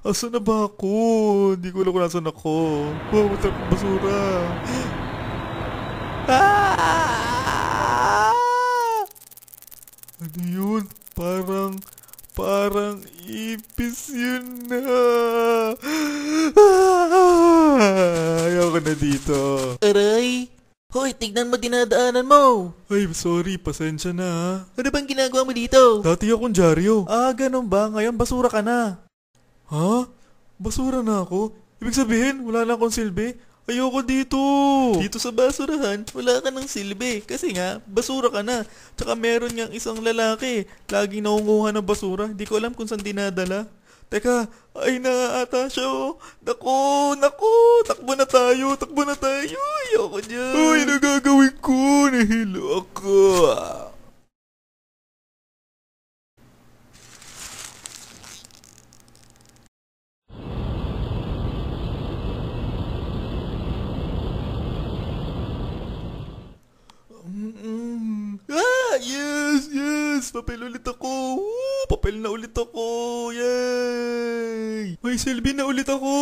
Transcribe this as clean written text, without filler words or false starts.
Asan na ba ako? Hindi ko alam kung nasan ako. Wow, matap basura. Ah! Ano yun? Parang ipis yun na. Ayoko na dito. Aray! Hoy, tignan mo dinadaanan mo! Ay, sorry, pasensya na ha. Ano bang ginagawa mo dito? Dati akong dyaryo. Ah, ganun ba? Ngayon basura ka na. Ha? Basura na ako? Ibig sabihin, wala na akong silbi? Ayoko dito. Dito sa basurahan, wala ka ng silbi. Kasi nga, basura ka na. Tsaka meron ngang isang lalaki. Laging nangunguha ng basura. Hindi ko alam kung saan dinadala. Teka, ay na ata siya oh. Naku, takbo na tayo. Ayoko dyan. Ay, nagagawin ko. Nahilo ako. Yes! Papel ulit ako! Woo! Papel na ulit ako! Yay! May silbi na ulit ako!